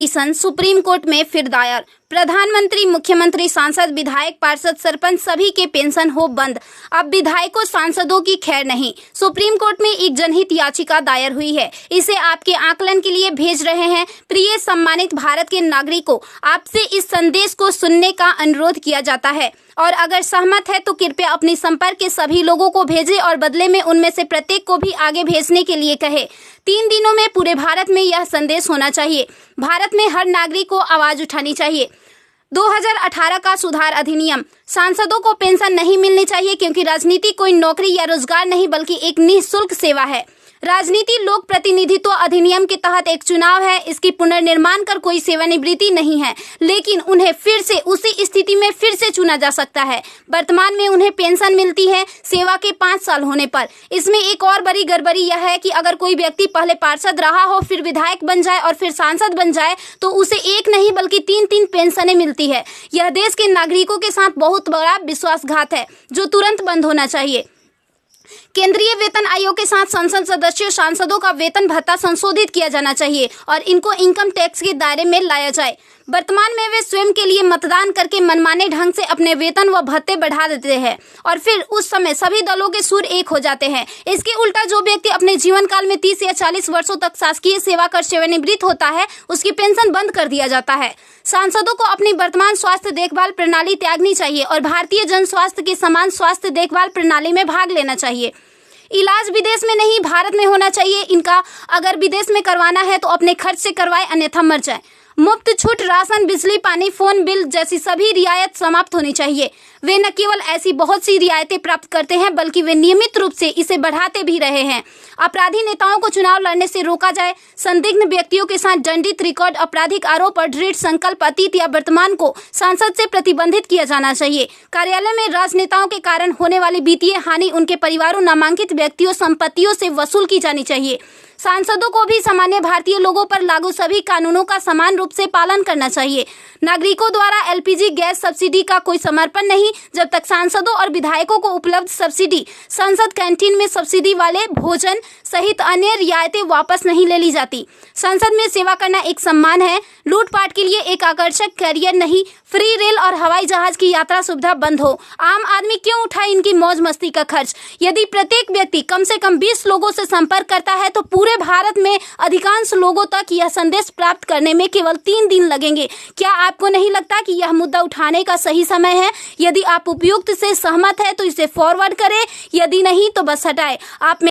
Petition supreme court में फिर दायर। प्रधानमंत्री, मुख्यमंत्री, सांसद, विधायक, पार्षद, सरपंच सभी के पेंशन हो बंद। अब विधायकों, सांसदों की खैर नहीं। सुप्रीम कोर्ट में एक जनहित याचिका दायर हुई है। इसे आपके आकलन के लिए भेज रहे हैं। प्रिय सम्मानित भारत के नागरिकों, आपसे इस संदेश को सुनने का अनुरोध किया जाता है और अगर सहमत है तो कृपया अपने संपर्क के सभी लोगों को भेजें और बदले में उनमें से प्रत्येक को भी आगे भेजने के लिए कहे। 3 दिनों में पूरे भारत में यह संदेश होना चाहिए। भारत में हर नागरिक को आवाज उठानी चाहिए। 2018 का सुधार अधिनियम। सांसदों को पेंशन नहीं मिलनी चाहिए क्योंकि राजनीति कोई नौकरी या रोजगार नहीं बल्कि एक निःशुल्क सेवा है। राजनीति लोक प्रतिनिधित्व अधिनियम के तहत एक चुनाव है। इसकी पुनर्निर्माण कर कोई सेवानिवृत्ति नहीं है, लेकिन उन्हें फिर से उसी स्थिति में फिर से चुना जा सकता है। वर्तमान में उन्हें पेंशन मिलती है सेवा के 5 साल होने पर। इसमें एक और बड़ी गड़बड़ी यह है कि अगर कोई व्यक्ति पहले पार्षद रहा हो, फिर विधायक बन जाए और फिर सांसद बन जाए तो उसे एक नहीं बल्कि 3-3 पेंशनें मिलती है। यह देश के नागरिकों के साथ बहुत बड़ा विश्वासघात है जो तुरंत बंद होना चाहिए। केंद्रीय वेतन आयोग के साथ संसद सदस्यों, सांसदों का वेतन भत्ता संशोधित किया जाना चाहिए और इनको इनकम टैक्स के दायरे में लाया जाए। वर्तमान में वे स्वयं के लिए मतदान करके मनमाने ढंग से अपने वेतन व भत्ते बढ़ा देते हैं और फिर उस समय सभी दलों के सुर एक हो जाते हैं। इसके उल्टा जो व्यक्ति अपने जीवन काल में 30 या 40 वर्षों तक शासकीय सेवा कर सेवानिवृत्त होता है, उसकी पेंशन बंद कर दिया जाता है। सांसदों को अपनी वर्तमान स्वास्थ्य देखभाल प्रणाली त्यागनी चाहिए और भारतीय जन स्वास्थ्य के समान स्वास्थ्य देखभाल प्रणाली में भाग लेना चाहिए। इलाज विदेश में नहीं, भारत में होना चाहिए इनका। अगर विदेश में करवाना है तो अपने खर्च से करवाए, अन्यथा मर जाए। मुफ्त छूट राशन, बिजली, पानी, फोन बिल जैसी सभी रियायत समाप्त होनी चाहिए। वे न केवल ऐसी बहुत सी रियायतें प्राप्त करते हैं बल्कि वे नियमित रूप से इसे बढ़ाते भी रहे हैं। अपराधी नेताओं को चुनाव लड़ने से रोका जाए। संदिग्ध व्यक्तियों के साथ दंडित रिकॉर्ड, आपराधिक आरोप और दृढ़ संकल्प अतीत या वर्तमान को संसद से प्रतिबंधित किया जाना चाहिए। कार्यालय में राजनेताओं के कारण होने वाली वित्तीय हानि उनके परिवारों, नामांकित व्यक्तियों, संपत्तियों से वसूल की जानी चाहिए। सांसदों को भी सामान्य भारतीय लोगों पर लागू सभी कानूनों का समान रूप से पालन करना चाहिए। नागरिकों द्वारा एलपीजी गैस सब्सिडी का कोई समर्पण नहीं जब तक सांसदों और विधायकों को उपलब्ध सब्सिडी, संसद कैंटीन में सब्सिडी वाले भोजन सहित अन्य रियायतें वापस नहीं ले ली जाती। संसद में सेवा करना एक सम्मान है, लूटपाट के लिए एक आकर्षक कैरियर नहीं। फ्री रेल और हवाई जहाज की यात्रा सुविधा बंद हो। आम आदमी क्यों उठाए इनकी मौज मस्ती का खर्च? यदि प्रत्येक व्यक्ति कम से कम 20 लोगों से संपर्क करता है तो पूरे भारत में अधिकांश लोगों तक यह संदेश प्राप्त करने में केवल 3 दिन लगेंगे। क्या आपको नहीं लगता कि यह मुद्दा उठाने का सही समय है? यदि आप उपयुक्त से सहमत है तो इसे फॉरवर्ड करें, यदि नहीं तो बस हटाएं। आप